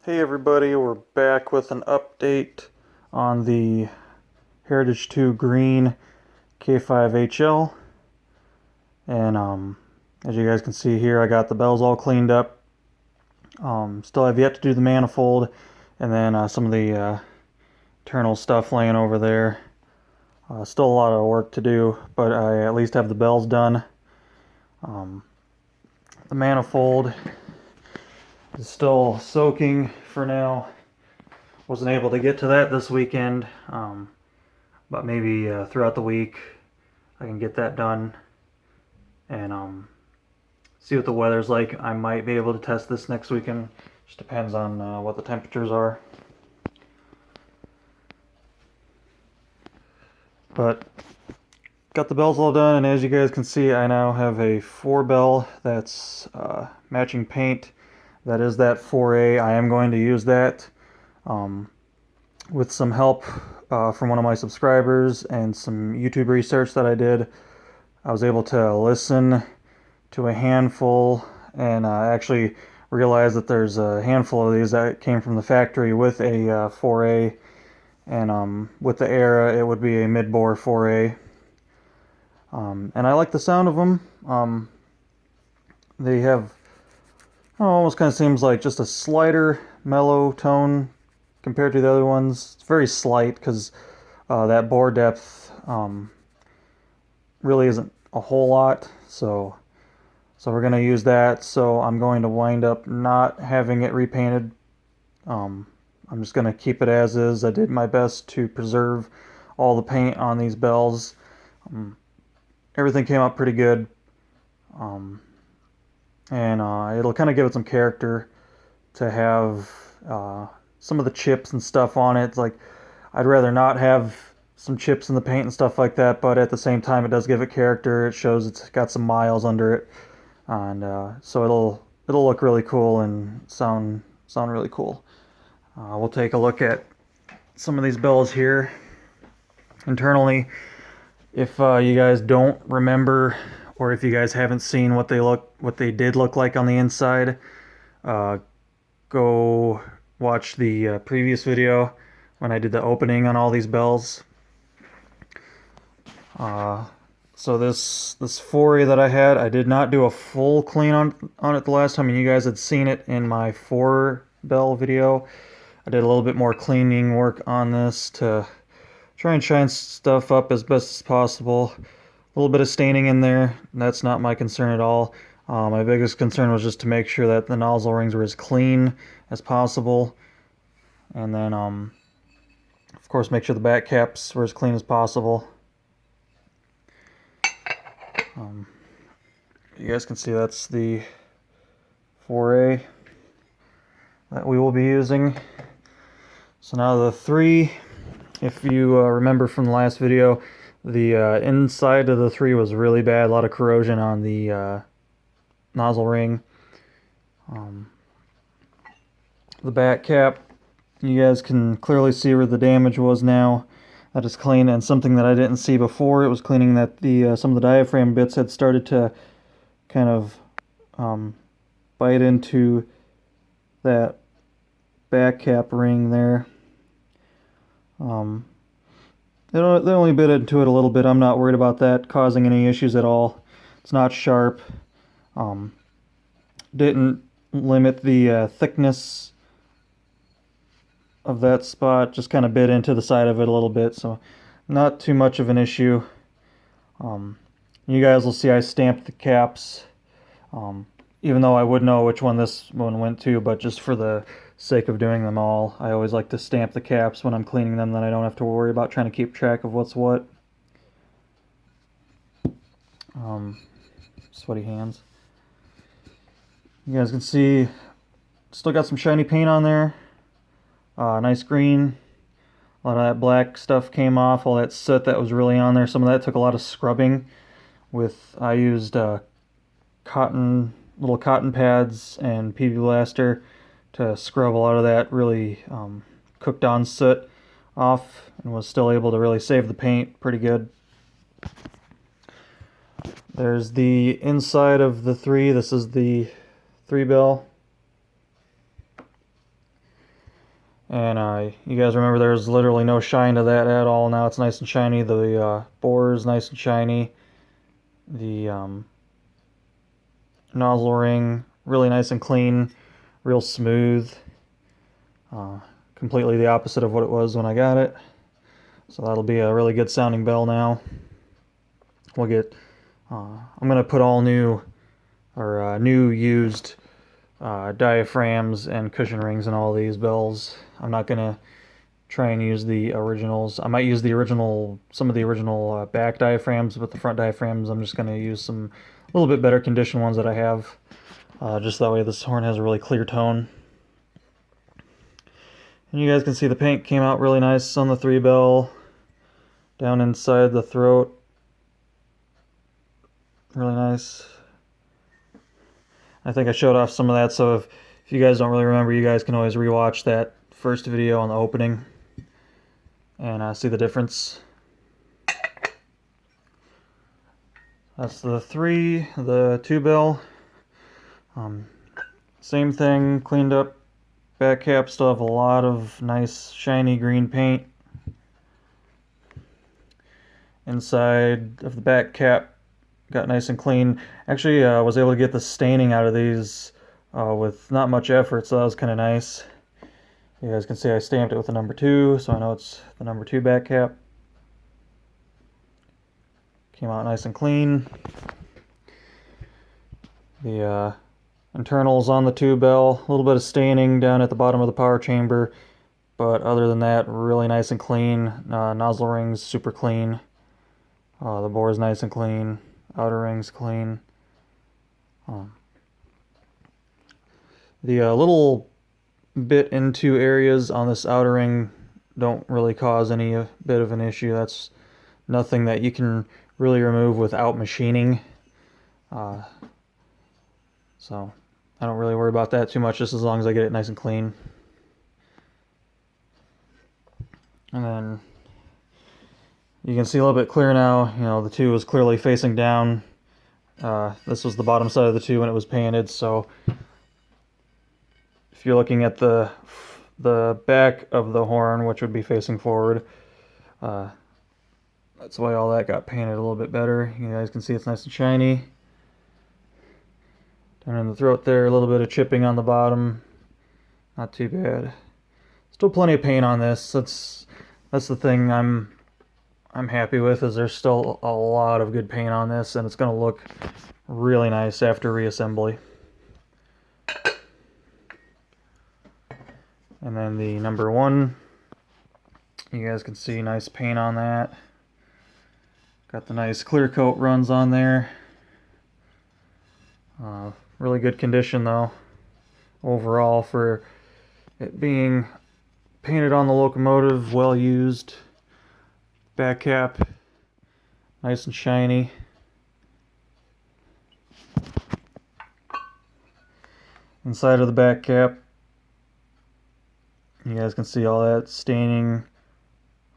Hey everybody, we're back with an update on the Heritage 2 Green K5HL. And as you guys can see here, I got the bells all cleaned up. Still have yet to do the manifold, and then some of the internal stuff laying over there. Still a lot of work to do, but I at least have the bells done. The manifold is still soaking for now. Wasn't able to get to that this weekend, but maybe throughout the week I can get that done and see what the weather's like. I might be able to test this next weekend. Just depends on what the temperatures are. But got the bells all done, and as you guys can see, I now have a 4-bell that's matching paint. That is that 4A. I am going to use that. With some help from one of my subscribers and some YouTube research that I did, I was able to listen to a handful and actually realize that there's a handful of these that came from the factory with a 4A, and with the Era it would be a mid-bore 4A. And I like the sound of them. They have almost kind of seems like just a slighter mellow tone compared to the other ones. It's very slight because that bore depth really isn't a whole lot, so we're going to use that. So I'm going to wind up not having it repainted. I'm just going to keep it as is. I did my best to preserve all the paint on these bells. Everything came out pretty good, and it'll kind of give it some character to have some of the chips and stuff on it. It's like, I'd rather not have some chips in the paint and stuff like that, but at the same time it does give it character. It shows it's got some miles under it, and so it'll look really cool and sound really cool. We'll take a look at some of these bells here internally. If you guys don't remember, or if you guys haven't seen what they did look like on the inside, go watch the previous video when I did the opening on all these bells. So this 4A that I had, I did not do a full clean on it the last time, and you guys had seen it in my 4-bell video. I did a little bit more cleaning work on this to try and shine stuff up as best as possible. A little bit of staining in there, that's not my concern at all. My biggest concern was just to make sure that the nozzle rings were as clean as possible, and then of course make sure the back caps were as clean as possible. You guys can see that's the 4A that we will be using. So now the 3, if you remember from the last video, the inside of the 3 was really bad, a lot of corrosion on the nozzle ring. The back cap, you guys can clearly see where the damage was now. That is clean, and something that I didn't see before, it was cleaning that the some of the diaphragm bits had started to kind of bite into that back cap ring there. They only bit into it a little bit. I'm not worried about that causing any issues at all. It's not sharp. Didn't limit the thickness of that spot, just kind of bit into the side of it a little bit, so not too much of an issue. You guys will see I stamped the caps, even though I would know which one this one went to, but just for the sake of doing them all, I always like to stamp the caps when I'm cleaning them, then I don't have to worry about trying to keep track of what's what. Sweaty hands. You guys can see still got some shiny paint on there. Nice green. A lot of that black stuff came off, all that soot that was really on there. Some of that took a lot of scrubbing with, I used little cotton pads and PV Blaster to scrub a lot of that really cooked on soot off, and was still able to really save the paint pretty good. There's the inside of the 3. This is the 3-bell. And you guys remember there's literally no shine to that at all. Now it's nice and shiny. The bore is nice and shiny. The nozzle ring, really nice and clean, real smooth. Completely the opposite of what it was when I got it. So that'll be a really good sounding bell now. We'll get, I'm going to put all new, or new used diaphragms and cushion rings in all these bells. I'm not going to try and use the originals. I might use the original, some of the original back diaphragms, but the front diaphragms I'm just going to use some a little bit better conditioned ones that I have. Just that way this horn has a really clear tone. And you guys can see the paint came out really nice on the 3-bell, down inside the throat. Really nice. I think I showed off some of that, so if you guys don't really remember, you guys can always rewatch that first video on the opening and see the difference. That's the 2-bell. Same thing, cleaned up back cap, still have a lot of nice shiny green paint. Inside of the back cap got nice and clean. Actually, was able to get the staining out of these with not much effort, so that was kind of nice. You guys can see I stamped it with the number 2, so I know it's the number 2 back cap. Came out nice and clean. The internals on the 2-bell, a little bit of staining down at the bottom of the power chamber, but other than that, really nice and clean. Nozzle rings super clean. The bore is nice and clean. Outer rings clean. The little bit into areas on this outer ring don't really cause any bit of an issue. That's nothing that you can really remove without machining. So I don't really worry about that too much, just as long as I get it nice and clean. And then you can see a little bit clear now. You know, the 2 was clearly facing down. This was the bottom side of the 2 when it was painted, so if you're looking at the back of the horn, which would be facing forward, that's why all that got painted a little bit better. You guys can see it's nice and shiny. Down in the throat there, a little bit of chipping on the bottom. Not too bad. Still plenty of paint on this. That's the thing I'm happy with, is there's still a lot of good paint on this, and it's going to look really nice after reassembly. And then the number 1, you guys can see nice paint on that. Got the nice clear coat runs on there. Really good condition though, overall, for it being painted on the locomotive, well used. Back cap, nice and shiny. Inside of the back cap, you guys can see all that staining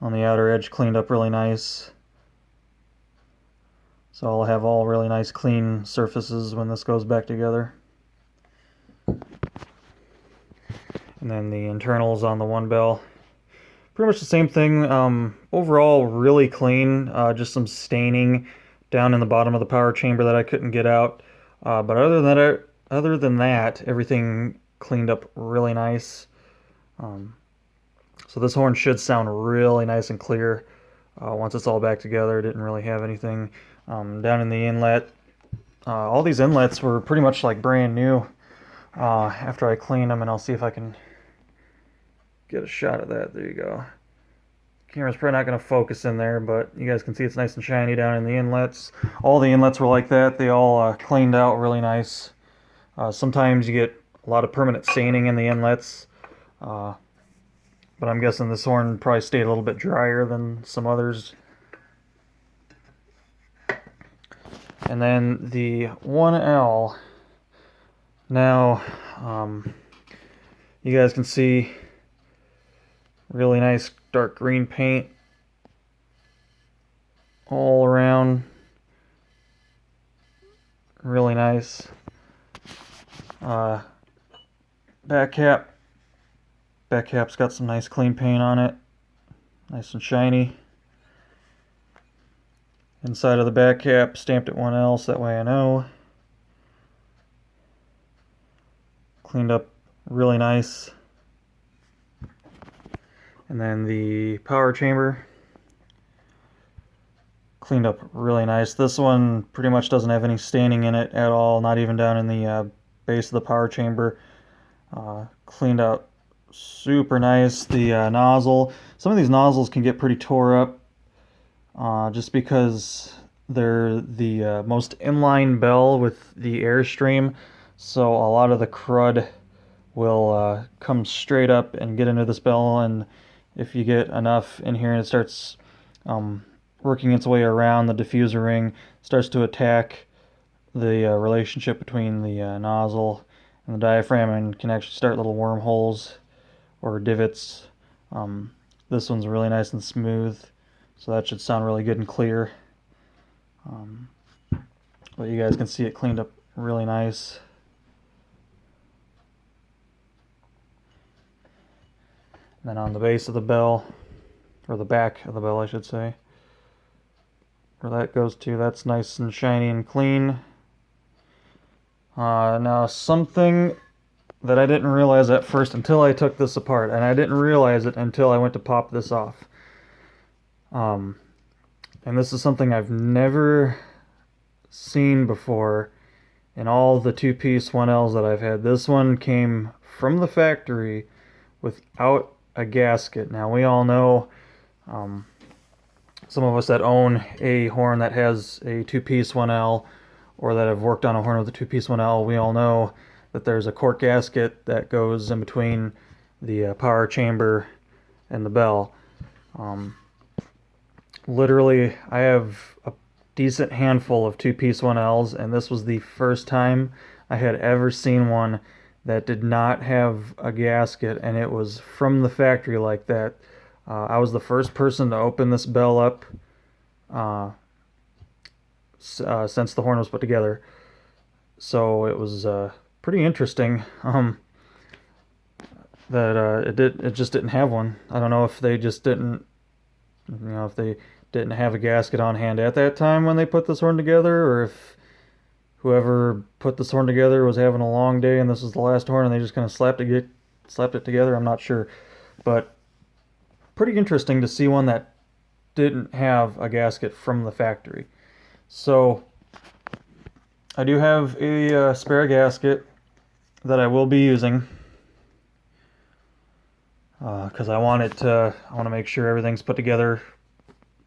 on the outer edge cleaned up really nice. So I'll have all really nice clean surfaces when this goes back together. And then the internals on the 1-bell, pretty much the same thing. Overall really clean, just some staining down in the bottom of the power chamber that I couldn't get out. But other than that, everything cleaned up really nice. So this horn should sound really nice and clear once it's all back together. It didn't really have anything down in the inlet. All these inlets were pretty much like brand new after I cleaned them, and I'll see if I can get a shot of that. There you go. Camera's probably not going to focus in there, but you guys can see it's nice and shiny down in the inlets. All the inlets were like that. They all cleaned out really nice. Sometimes you get a lot of permanent staining in the inlets, but I'm guessing this horn probably stayed a little bit drier than some others. And then the 1L, now you guys can see really nice dark green paint all around, really nice. Back cap, Back cap's got some nice clean paint on it. Nice and shiny. Inside of the back cap, stamped at 1L, so that way I know. Cleaned up really nice. And then the power chamber, cleaned up really nice. This one pretty much doesn't have any staining in it at all, not even down in the base of the power chamber. Cleaned out super nice. The nozzle, some of these nozzles can get pretty tore up just because they're the most inline bell with the airstream, so a lot of the crud will come straight up and get into this bell, and if you get enough in here and it starts working its way around the diffuser ring, starts to attack the relationship between the nozzle and the diaphragm and can actually start little wormholes or divots. This one's really nice and smooth, so that should sound really good and clear. But you guys can see it cleaned up really nice. And then on the base of the bell, or the back of the bell I should say, where that goes to, that's nice and shiny and clean. Now something that I didn't realize at first until I took this apart, and I didn't realize it until I went to pop this off. And this is something I've never seen before in all the two-piece 1Ls that I've had. This one came from the factory without a gasket. Now we all know, some of us that own a horn that has a two-piece 1L, or that have worked on a horn with a two-piece 1L, we all know that there's a cork gasket that goes in between the power chamber and the bell. Literally, I have a decent handful of two-piece 1Ls, and this was the first time I had ever seen one that did not have a gasket, and it was from the factory like that. I was the first person to open this bell up since the horn was put together, so it was pretty interesting that it just didn't have one. I don't know if they just didn't, if they didn't have a gasket on hand at that time when they put this horn together, or if whoever put this horn together was having a long day and this was the last horn and they just kind of slapped it together. I'm not sure, but pretty interesting to see one that didn't have a gasket from the factory. So I do have a spare gasket that I will be using because I want to make sure everything's put together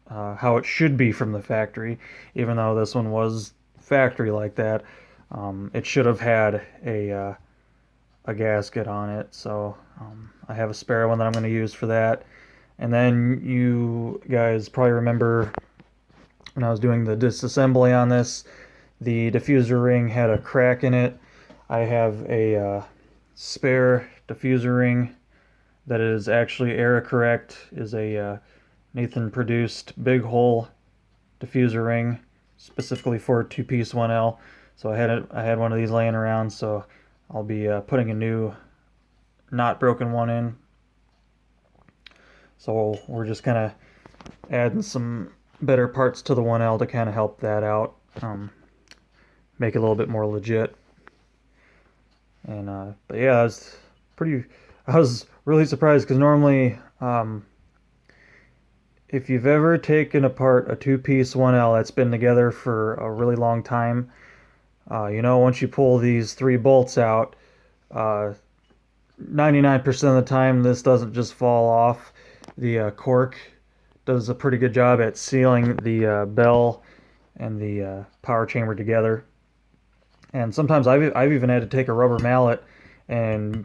how it should be from the factory. Even though this one was factory like that, it should have had a gasket on it. So I have a spare one that I'm going to use for that. And then you guys probably remember when I was doing the disassembly on this, the diffuser ring had a crack in it. I have a spare diffuser ring that is actually error correct, is a Nathan produced big hole diffuser ring specifically for a two-piece 1L. So I had one of these laying around, so I'll be putting a new not broken one in. So we're just kind of adding some better parts to the 1L to kind of help that out, make it a little bit more legit. And but yeah, I was really surprised because normally, if you've ever taken apart a two-piece 1L that's been together for a really long time, once you pull these three bolts out, 99% of the time this doesn't just fall off. The cork does a pretty good job at sealing the bell and the power chamber together. And sometimes I've even had to take a rubber mallet and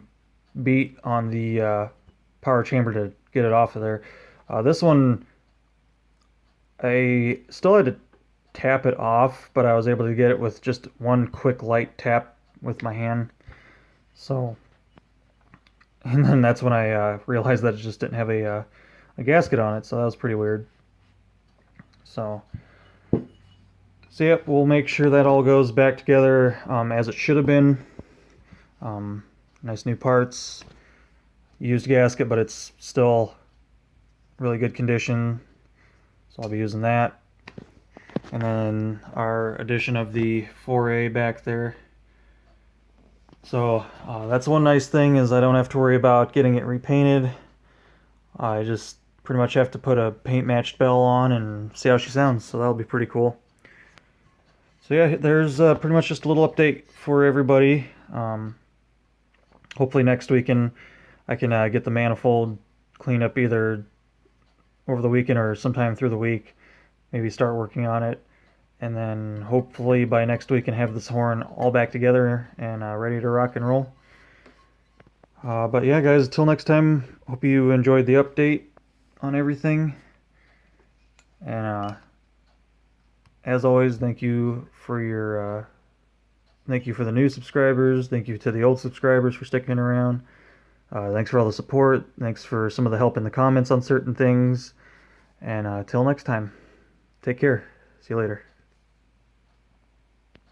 beat on the power chamber to get it off of there. This one, I still had to tap it off, but I was able to get it with just one quick light tap with my hand. So, and then that's when I realized that it just didn't have a gasket on it, so that was pretty weird. So yep, we'll make sure that all goes back together as it should have been. Nice new parts. used gasket, but it's still really good condition, so I'll be using that. And then our addition of the 4A back there. So that's one nice thing, is I don't have to worry about getting it repainted. I just pretty much have to put a paint matched bell on and see how she sounds, so that'll be pretty cool. So yeah, there's pretty much just a little update for everybody. Hopefully next weekend I can get the manifold cleaned up either over the weekend or sometime through the week. Maybe start working on it, and then hopefully by next week can have this horn all back together and ready to rock and roll. But yeah, guys, until next time, hope you enjoyed the update on everything. And as always, thank you for the new subscribers. Thank you to the old subscribers for sticking around. Thanks for all the support. Thanks for some of the help in the comments on certain things. And till next time, take care. See you later.